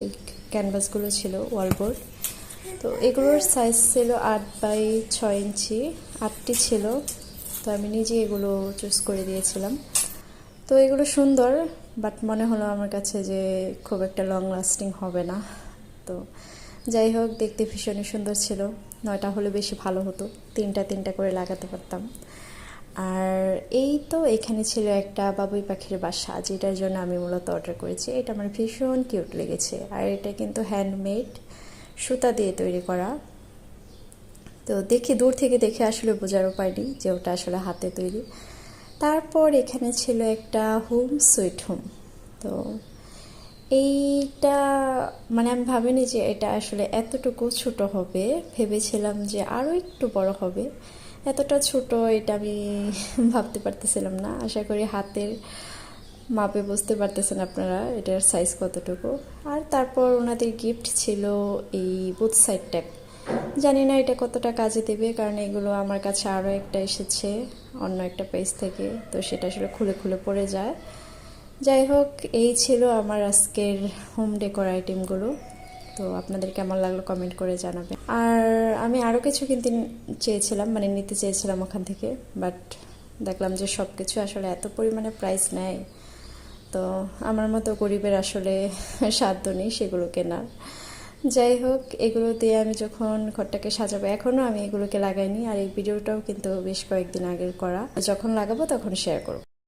এই ক্যানভাসগুলো ছিল ওয়ালবোর্ড। তো এগুলোর সাইজ ছিল 8x6 ইঞ্চি, 8টি ছিল। তো আমি নিজে এগুলো চুজ করে দিয়েছিলাম। তো এগুলো সুন্দর, বাট মনে হলো আমার কাছে যে খুব একটা লং লাস্টিং হবে না। তো যাই হোক, দেখতে ভীষণই সুন্দর ছিল। 9টা হলে বেশি ভালো হতো, 3টা করে লাগাতে পারতাম। আর এই তো এখানে ছিল একটা বাবুই পাখির বাসা, যেটার জন্য আমি মূলত অর্ডার করেছি। এটা আমার ভীষণ কিউট লেগেছে। আর এটা কিন্তু হ্যান্ডমেড, সুতা দিয়ে তৈরি করা। তো দূর থেকে দেখে আসলে বোঝারও পাইনি যে ওটা আসলে হাতে তৈরি। তারপর এখানে ছিল একটা হোম সুইট হোম। তো এইটা মানে আমি ভাবিনি যে এটা আসলে এতটুকু ছোট হবে, ভেবেছিলাম যে আরও একটু বড় হবে। এতটা ছোট এটা আমি ভাবতে পারতেছিলাম না। আশা করি হাতের মাপে বুঝতে পারতেছেন আপনারা এটার সাইজ কতটুকু। আর তারপর ওনাদের গিফট ছিল এই বুথ সাইড ট্যাপ। জানি না এটা কতটা কাজে দেবে, কারণ এগুলো আমার কাছে আরও একটা এসেছে অন্য একটা পেজ থেকে, তো সেটা আসলে খুলে খুলে পড়ে যায়। যাই হোক, এই ছিল আমার আজকের হোম ডেকোর আইটেমগুলো। তো আপনাদের কেমন লাগলো কমেন্ট করে জানাবেন। আর আমি আরও কিছু কিনতে চেয়েছিলাম, মানে নিতে চেয়েছিলাম ওখান থেকে, বাট দেখলাম যে সব কিছু আসলে এত পরিমাণে প্রাইস নেয়। তো আমার মতো গরিবের আসলে সাধ্য নেই সেগুলো কেনার। যাই হোক, এগুলো দিয়ে আমি যখন ঘরটাকে সাজাবো, এখনও আমি এগুলোকে লাগাইনি। আর এই ভিডিওটাও কিন্তু বেশ কয়েকদিন আগের করা, যখন লাগাবো তখন শেয়ার করব।